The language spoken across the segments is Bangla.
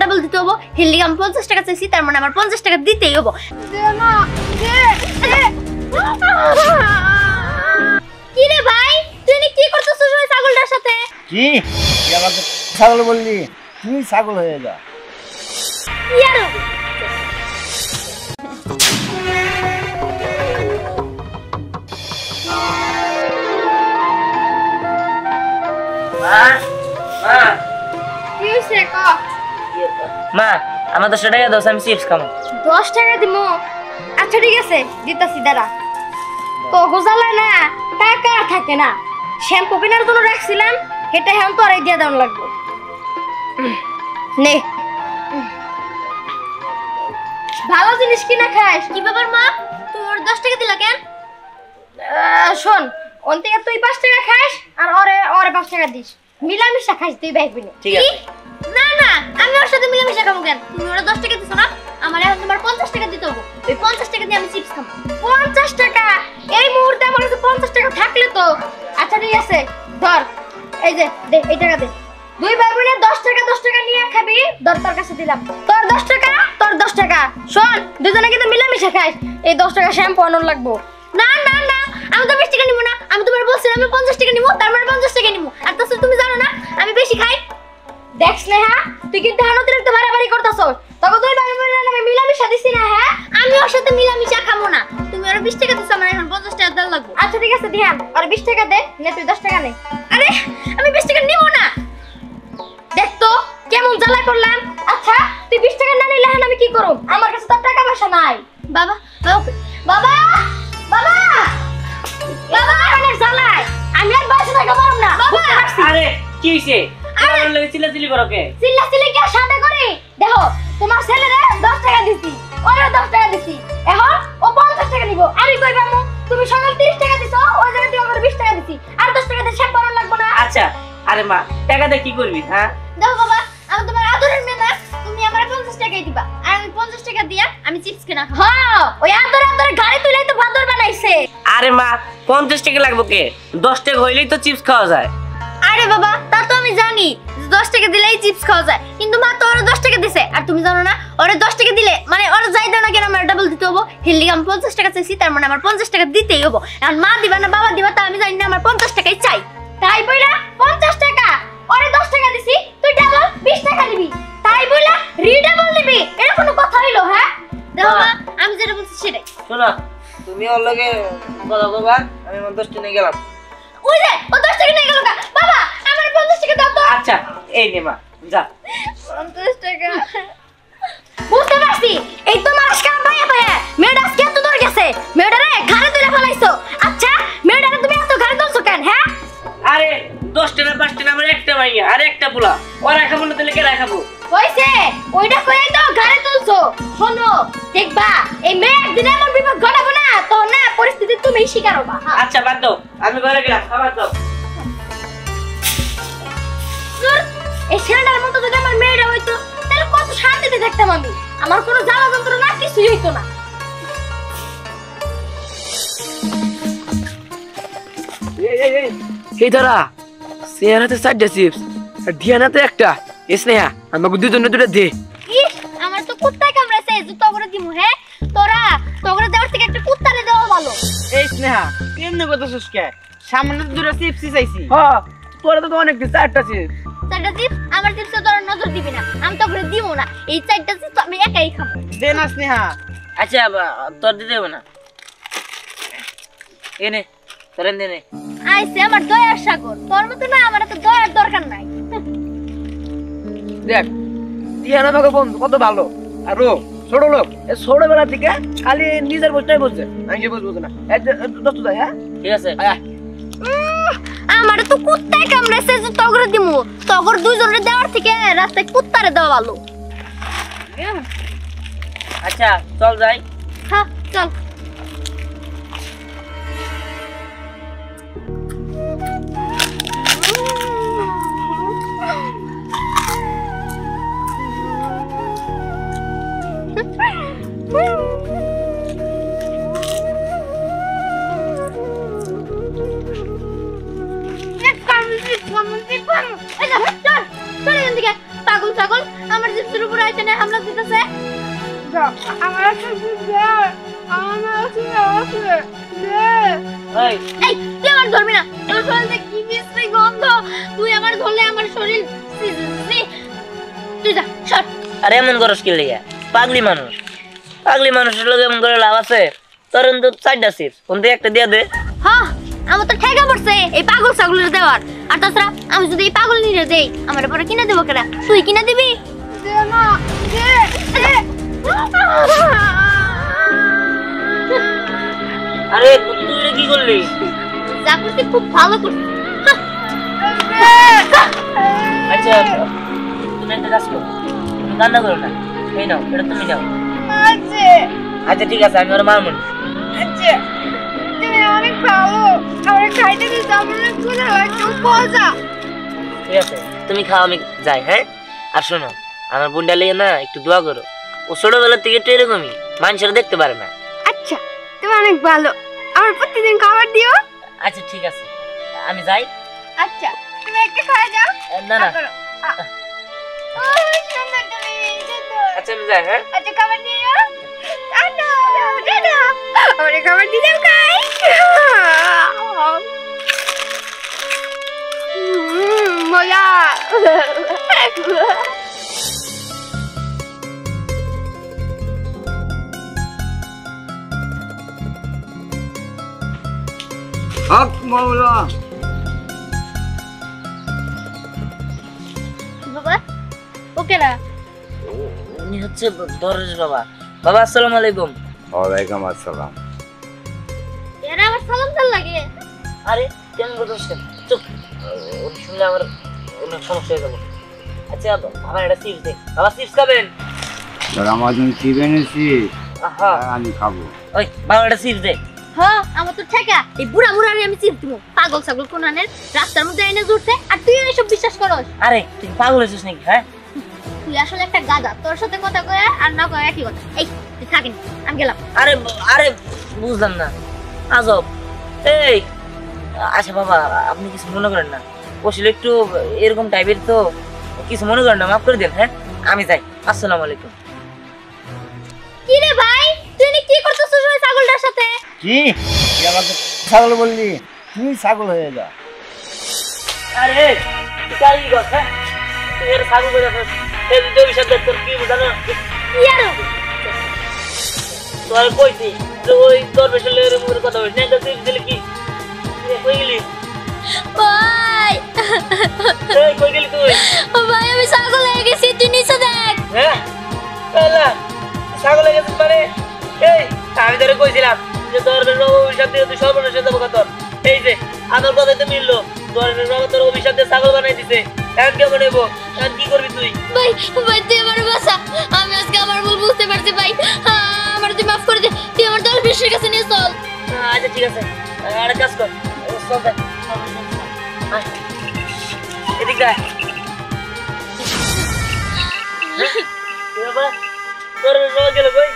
ডাবল দিতে হবো। হিল্লি আমি 50 টাকা চাইছি, তার মানে আমার 50 টাকা দিতেই হবো। কি রে ভাই, তুই কি করতেছিস ওই ছাগলটার সাথে? কি আমাকে ছাগল বললি? তুই ছাগল হয়ে যা। ইয়ারো মা আমার 10 টাকা দাও, আমি চিপস খাবো। 10 টাকা দিমু? আচ্ছা ঠিক আছে, দিতাছি দাঁড়া। তো গোজালা না টাকা থাকে না, শ্যাম্পু কেনার জন্য রাখছিলাম, এটা এখন তো আড়াই দিয়ে দাম লাগবে। নে ভালো জিনিস কিনা খাস। কি ব্যাপার মা, তোর 10 টাকা দিলা কেন? শোন, ওন থেকে তুই 5 টাকা খাস আর ওরে 5 টাকা দিস, মিলামিশা খাস তুই ভাইবি না। ঠিক আছে। না না, আমি ওর সাথে মিলামিশা খাবো কেন? তুমি ওরা 10 টাকা দিছো না, আমার এখন তোমার 50 টাকা দিতে হবে। ওই 50 টাকা দিয়ে আমি চিপস খাবো। 50 টাকা? এই মুহূর্তে আমার কাছে 50 টাকা থাকলে তো। আচ্ছা ঠিক আছে, ধর এই যে দে, এই টাকা দে। দুই ভাই বোনে 10 টাকা নিয়ে খাবি। ধর তোর কাছে দিলাম, তোর 10 টাকা, তোর 10 টাকা। শোন, দুজনে কিন্তু মিলামিশা খাইস। এই 10 টাকা শ্যাম্পু আনার লাগবো। না না না, আমি তো 20 টাকা নিব না। আমি তোমার বলছিলাম আমি 50 টাকা নিব, তার মানে 50 টাকা নিব। আর তাছাড়া তুমি জানো না আমি বেশি খাই। দেখ স্নেহা, তুই কিন্তু এখন অতিরিক্ত বাড়াবাড়ি করতেছস। তবে তুই ভাই বোনের নামে মিলামিশা দিছিস না? হ্যাঁ, আমি ওর সাথে মিলামিশা খাবো না। তুমি ওর 20 টাকা দিছ, আমার এখন 50 টাকা দেওয়া লাগবে। আচ্ছা ঠিক আছে, দিহান আর 20 টাকা দে। নে তুই 10 টাকা নে। আরে আমি 20 টাকা নিব না। দেখ তো কেমন জ্বালা করলাম। আচ্ছা তুই 20 টাকা না নিলে এখন আমি কি করব? আমার কাছে তো টাকা পয়সা নাই। বাবা বাবা বাবা বাবা, আমার জ্বালায় আমি আর বসে থাকতে পারব না। বাবা আরে কি হইছে? আমার লাগে চিল্লাচিল্লি করো কে? চিল্লাচিল্লি কি সাথে করি? দেখো তোমার ছেলেরে 10 টাকা দিছি, ওরে 10 টাকা দিছি, এখন ও 50 টাকা নিব। আমি কই পামু? তুমি সকাল 30 টাকা দিছো, ওই জায়গায় তুই আমার 20 টাকা দিছি, আর 10 টাকা দিয়ে শেষ করার লাগবে না? আচ্ছা আরে মা, টাকা দিয়ে কি করবি? হ্যাঁ দেখো বাবা, আমি তোমার আদরের মেয়ে না, তুমি আমার 50 টাকাই দিবা, আর আমি 50 টাকা দিয়া আমি চিপস কিনা খাবো। হ্যাঁ, ওই আদরে গাড়ি তুইলাই তো বাদর বানাইছে। আরে মা, 50 টাকা লাগবে কে? 10 টাকা হইলেই তো চিপস খাওয়া যায়। আরে বাবা, তা তো আমি জানি 10 টাকা দিলেই চিপস খাওয়া যায়, কিন্তু মা তো ওরা 10 টাকা দিছে। আর তুমি জানো না ওরা 10 টাকা দিলে মানে ওরা যাই দাও না কেন আমার ডাবল দিতে হবো। হিল্লি আমি 50 টাকা চাইছি, তার মানে আমার 50 টাকা দিতেই হবো। এখন মা দিবা না বাবা দিবা তা আমি জানি না, আমার 50 টাকাই চাই। তাই বইলা 50 টাকা ওরে 10 টাকা দিছি, তুই ডাবল 20 টাকা দিবি, তাই বইলা রিডাবল দিবি? এটা কোনো কথা হইলো? হ্যাঁ দেখো মা, আমি যেটা বলছি সেটাই। শোনো, তুমি ওর লগে কথা কইবা, আমি 10 টাকা নিয়ে গেলাম। ওই যে ও 10 টাকা নিয়ে গেল। বাবা আমার 50 টাকা দাও তো। আচ্ছা এই নে মা, যা। 50 টাকা বুঝতে পারছি, এই তোমার আজকে পায়া পায়া মেয়েটা আজকে এত দূর গেছে, মেয়েটারে ঘাড়ে তুলে ফেলাইছো। আচ্ছা মেয়েটারে তুমি এত ঘাড়ে তুলছো কেন? হ্যাঁ আরে 10 টাকা 5 টাকা আমার একটা মাইয়া আর একটা পোলা, ওরা খাবো না তাহলে কে রাখাবো? কইছে ওইটা কইই তো ঘাড়ে তুলছো। শোনো দেখবা এই মেয়ে একদিন এমন বিপদ ঘটাবো না, তো না পরিস্থিতি তুমি শিকার হবা। আচ্ছা বাদ দাও, আমি ঘরে গেলাম, খাবার দাও। এই ছেলেটার মতো যদি আমার মেয়েটা হইতো তাহলে কত শান্তিতে থাকতাম আমি, আমার কোনো জ্বালা যন্ত্রণা কিছুই হইতো না। এই ধরা সিয়ানাতে 4টা চিপস আর ধিয়ানাতে একটা। স্নেহা আমাকে দুজনে দুটো দে। ইস, আমার তো কুত্তায় কামড়াইছে, জুতো করে দিমু। হ্যাঁ তোরা তোগরে দেওয়ার থেকে একটা কুত্তারে দেওয়া ভালো। এই স্নেহা কেমনে কত সুস্কে সামনে দুটো চিপস চাইছি। হ্যাঁ তোরা তো অনেক 4টা চিপস। 4টা চিপস আমার চিপসে তোরা নজর দিবি না, আমি তোগরে দিমু না। এই 4টা চিপস আমি একাই খাবো। দে না স্নেহা। আচ্ছা তোর দিতে হবে না, এনে তোর এনে নে। আইছে আমার দয়ার সাগর, তোর মতো না আমার তো দয়ার দরকার নাই। দেখ ধিয়ানা আমাকে বন্ধু কত ভালো, আর ও ছোট লোক, ছোটবেলা থেকে খালি নিজের বসটাই বসছে, আমি যে বুঝবো না। দোস্ত যাই। হ্যাঁ ঠিক আছে। আমার তো কুত্তায় কামড়াইছে, যে তোগরে দিমু। তোগর দুইজনের দেওয়ার থেকে রাস্তায় কুত্তারে দেওয়া ভালো। আচ্ছা চল যাই। হ্যাঁ চল। পাগল ছাগল আমার জিপসের উপর শয়তানে হামলা দিতেছে। আমার একটা এই এই তুই আমার ধরবি না, তোর শরীরে কি বিশ্রী গন্ধ, তুই আমার ধরলে আমার শরীর তুই যা সর। আরে এমন করস কি লিগা? পাগলি মানুষের লোক এমন করে লাভ আছে? তোর তো 4টা চিপস, কোন থেকে একটা দিয়া দে। হ্যাঁ আমার তো ঠেকা পড়ছে এই পাগল ছাগলের দেওয়ার। আর তাছাড়া আমি যদি এই পাগল নিয়ে দেই আমার পরে কিনে দেবো কেনা? তুই কিনে দিবি? আরে তুই এটা কি করলি? যা করতে খুব ভালো করছিস। আচ্ছা তুমি একটা কাজ করো, তুমি কান্না করো না, এই নাও এটা তুমি নাও। আচ্ছা ঠিক আছে, আমি ওর মামুন। তুমি অনেক ভালো, আমার খাইতে দিতে আমার খুব মজা। ঠিক আছে তুমি খাও, আমি যাই। হ্যাঁ আর শোনো, আমার বোনটা লেগে না একটু দোয়া করো। ও ছোটবেলার থেকে একটু এরকমই, মানুষেরা দেখতে পারে না। আচ্ছা তুমি অনেক ভালো, আমার প্রতিদিন খাবার দিও। আচ্ছা ঠিক আছে আমি যাই। আচ্ছা তুমি একটা খাওয়া যাও। না না সুন্দর তুমি সুন্দর। আচ্ছা আমি যাই। হ্যাঁ আচ্ছা খাবার দিও। টাটা টাটা, আমার খাবার দিও খাই। মজা। হক মাওলা। বাবা ওকে না উনি হচ্ছে দরজ বাবা। বাবা আসসালামু আলাইকুম। ওয়ালাইকুম আসসালাম। এরা আমার সালাম দাল লাগে। আরে কেমন বলছেন? চুপ, উনি শুনলে আমার অনেক সমস্যা হয়ে যাবে। আচ্ছা আমার একটা চিপস দে। বাবা চিপস খাবেন? তোর আমার জন্য কি এনেছি? আহা আমি খাবো। ওই বাবা একটা চিপস দে। হ্যাঁ আমার তো ঠেকা এই বুড়া বুড়ারে আমি চিপ দিব। পাগল ছাগল কোনানের রাস্তার মধ্যে এনে জুড়ছে আর তুই এসব বিশ্বাস করস? আরে তুই পাগল হয়েছিস নাকি? হ্যাঁ তুই আসলে একটা গাধা, তোর সাথে কথা কয়ে আর না কয়ে একই কথা। এই তুই থাকিস, আমি গেলাম। আরে আরে বুঝলাম না, আজব। এই আচ্ছা বাবা আপনি কিছু মনে করেন না, আসলে একটু এরকম টাইপের তো, কিছু মনে করেন না, মাফ করে দেন। হ্যাঁ আমি যাই, আসসালামু আলাইকুম। কি রে ভাই তুই কি করতেছিস ওই ছাগলটার সাথে? কি তুই আমাকে ছাগল বললি? তুই ছাগল হয়ে যা। আরে চাই কথা, তুই এর ছাগল করে আছিস। এই যে অভিশাপ তোর কি বুঝানো? কি আর তোর কইছি যে ওই তোর বেশলে এর মুখের কথা বলিস না, এটা তুই দিলি কি কই গেলি? ভাই এই কই গেলি তুই? ভাই আমি ছাগল হয়ে গেছি, তুই নিচে দেখ। হ্যাঁ এলা ছাগল হয়ে গেছিস মানে? এই আমি তোরে কইছিলাম যে তোর অভিশাপ দিয়ে তুই সর্বনাশ হয়ে যাবো। তোর এই যে আমার কথাই তো মিললো, তোর অভিশাপ দিয়ে ছাগল বানাই দিছে। এখন কেমন হইব? এখন কি করবি তুই? ভাই ভাই তুই আমার বাসা, আমি আজকে আমার ভুল বুঝতে পারছি ভাই। আমার তুই মাফ করে দে, তুই আমার দল বিশ্বের কাছে নিয়ে চল। আচ্ছা ঠিক আছে, আর কাজ কর, চল যা। আয়, এদিকে আয়। কি ব্যাপার? তোর রোগ গেল কই?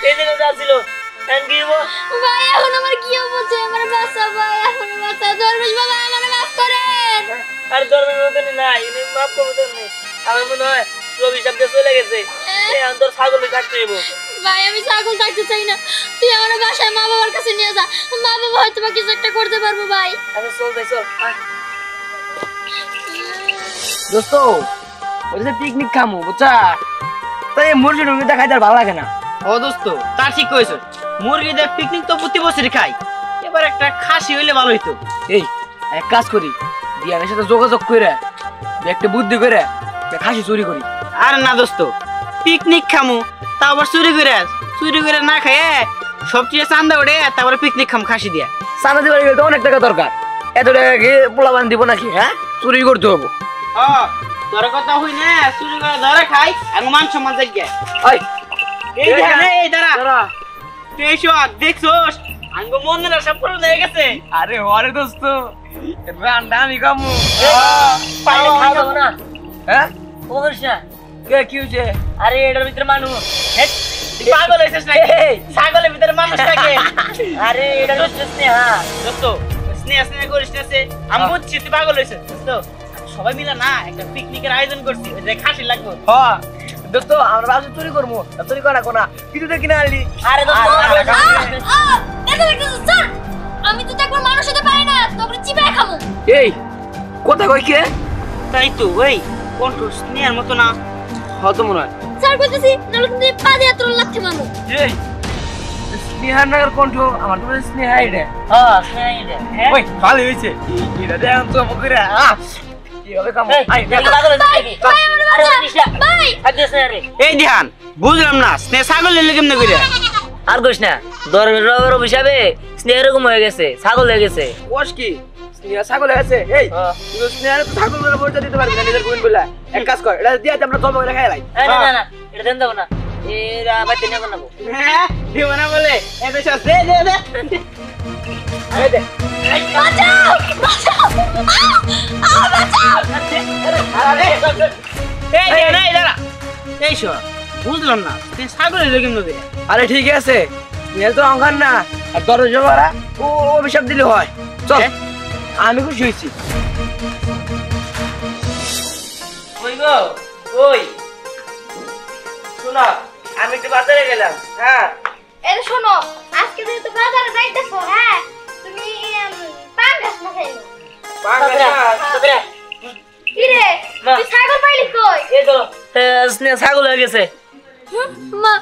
এই দিকে যাচ্ছিল, এখন কি হইব? ভাই এখন আমার কি হচ্ছে? আমার বাসা ভাই, এখন বাসা। দরবেশ বাবা আমার মাফ করেন। আর ধর্মের মধ্যে নাই, এনে মাফ করবো তোর নেই। আমার মনে হয় রবি সাহেব চলে গেছে, এখন তোর ছাগলে থাকতে হইব। ভাই আমি ছাগল থাকতে চাই না, তুই আমার বাসায় মা বাবার কাছে নিয়ে যা, মা বাবা হয়তো বা কিছু একটা করতে পারবো ভাই। আচ্ছা চল যাই, চল। দোস্ত ওই যে পিকনিক খামু বুঝছা, তাই মুরগি টুরগি দেখাইতে আর ভালো লাগে না। ও দোস্ত তা ঠিক কইছ, মুরগি দিয়ে পিকনিক তো প্রতি বছরই খাই, এবার একটা খাসি হইলে ভালো হইতো। এই এক কাজ করি, দিয়ানের সাথে যোগাযোগ করে একটা বুদ্ধি করে একটা খাসি চুরি করি। আর না দোস্ত, পিকনিক খামু তা আবার চুরি করে না খাইয়ে সবচেয়ে চান্দা ওঠে, তারপরে পিকনিক খাম খাসি দিয়া। চাঁদা দিবার গেলে তো অনেক টাকা দরকার, এত টাকা কি পোলা বান দিব নাকি? হ্যাঁ চুরি করতে হবো। তোর কথা হই না, চুরি করে ধরে খাই আর মান সম্মান জায়গায়। ওই এই দেখ এই দাঁড়া, তুই এসো দেখছোস আঙ্গ মনের সব পূরণ হয়ে গেছে। আরে ওরে দোস্ত রান্না আমি খামু। পাইলে খাওয়া যাবো না? হ্যাঁ ও করিস না। কে কি হয়েছে? আরে এটার ভিতরে মানুষ। হেৎ, তুই পাগল হয়েছিস নাকি? ছাগলের ভিতরে মানুষ থাকে। আরে এটার ভিতরে স্নেহা। দোস্ত স্নেহ করিস না, আমি বুঝছি তুই পাগল হয়েছিস। দোস্ত সবাই মিলে না একটা পিকনিকের আয়োজন করছি, ওই যে খাসি লাগবে। দোস্ত আমরা বাসে চুরি করবো, চুরি করা কোনা কিছু তো কিনে আনলি। আরে দোস্ত আমি তো একবার মানুষ হতে পারি না, তোকে চিবাই খাবো। এই কথা কই কে? তাই তো এই কণ্ঠ স্নেহের মতো না? হয়তো মনে হয়। স্যার কইতেছি নালে কিন্তু পা দিয়ে তোর লাগতে মামু। এই স্নেহার নাগর কণ্ঠ, আমার তো স্নেহা এটা। হ্যাঁ স্নেহা হ্যাঁ ওই ভালো হইছে এটা দেখ তো বকরে কি হবে কাম। আই এই ধ্যান বুঝলাম না, স্নেহ ছাগল নিলে কেমনে করে? আর কইস না, ধর্মের রবের অভিশাপে স্নেহ এরকম হয়ে গেছে, ছাগল হয়ে গেছে। কোষ কি স্নেহা ছাগল আছে? এই তুই স্নেহার তো ছাগল বলে পরিচয় দিতে পারবি না নিজের বোন বলে। এক কাজ কর, এটা দিয়ে আমরা জব করে খাই লাই। না না না, এটা দেন দেবো না, এরা বাইতে নিয়ে নেবো। হ্যাঁ দিব না বলে এত সব দে দে দে। এই দে বাঁচাও বাঁচাও বাঁচাও। এই দে না দাঁড়া। এই শোন বুঝলাম না, স্নেহ ছাগল নিলে কেমনে করে? আরে ঠিক আছে, স্নেহ তো অঙ্কার না, আর দরজা মারা ও অভিশাপ দিলে হয়। চল আমি খুশি হয়েছি। কই গো কই? শোনো আমি একটু বাজারে গেলাম। হ্যাঁ এই শোনো, আজকে যেহেতু বাজারে যাইতেছো, হ্যাঁ তুমি পাঙ্গাস না খাইও। কি রে তুই ছাগল পাইলি কই? এই তো স্নেহ ছাগল হয়ে গেছে। মা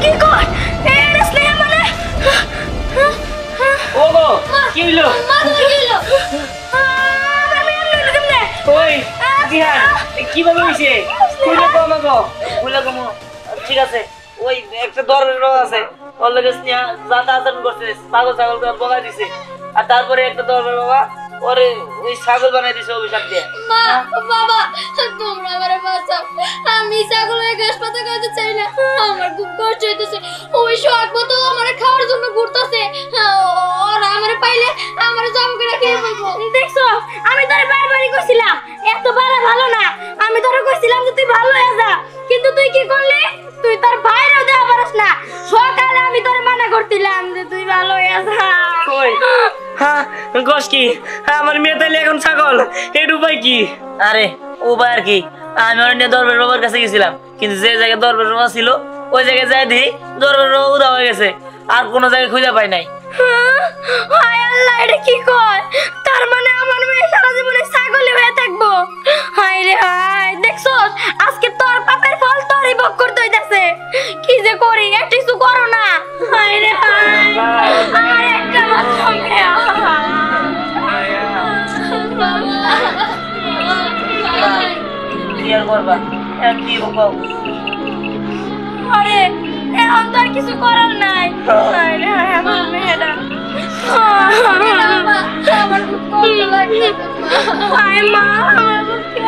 কি কর? এর স্নেহ মানে ও গো কি হইলো? মা তুমি কি হলো? আমি এমনি হলো কেমনে? ওই বিহান কিভাবে হইছে? কইলো তো আমাগো কইলো গো। ঠিক আছে, ওই একটা দরের রোগ আছে, ওর লগে স্নেহ জাতা আচরণ করছে, ছাগল ছাগলকে বগাই দিছে, আর তারপরে একটা দরের বাবা ওরে ওই ছাগল বানাই দিছে অভিশাপ দিয়ে। মা বাবা তোমরা আমারে বাঁচাও, আমি ছাগল হয়ে ঘাস পাতা খাইতে চাই না, আমার খুব কষ্ট হইতেছে। ওই শখ মতো আমারে খাওয়ার জন্য ঘুরতেছে, ওরা আমারে পাইলে আমারে জমা করে খেয়ে ফেলবো। দেখছো আমি তোরে বারবারই কইছিলাম এত বাড়া ভালো না, আমি তোরে কইছিলাম যে তুই ভালো হয়ে যা, কিন্তু তুই কি করলি? তুই তোর ভাইরাও দেওয়া পারস না। সকালে আমি তোরে মানা করছিলাম যে তুই ভালো হয়ে যা। ওই হ্যাঁ কস কি? আমার মেয়ে তাইলে এখন ছাগল, এর উপায় কি? আরে উপায় আর কি, আমি ওর নিয়ে দরবার বাবার কাছে গেছিলাম, কিন্তু যে জায়গায় দরবার বাবা ছিল ওই জায়গায় যাই দিই দরবার বাবা উদা হয়ে গেছে, আর কোনো জায়গায় খুঁজে পাই নাই। হায় আল্লাহ, এটা কি কয়? তার মানে আমার মেয়ে সারা জীবনে ছাগল হয়ে থাকবো? হায় রে হায়, দেখছস আজকে তোর পাপের ফল তোরই ভোগ করতে হইতাছে। কি যে করি, একটা কিছু করো না। হায় রে হায়, আমার একটা মাত্র মেয়ে। কি আর করবা, কি বলবো? আরে এখন তো আর কিছু করার নাই। হায় রে হায়, আমার মেয়েটা। আমার খুব কষ্ট লাগছে। হায় মা, আমার বুকে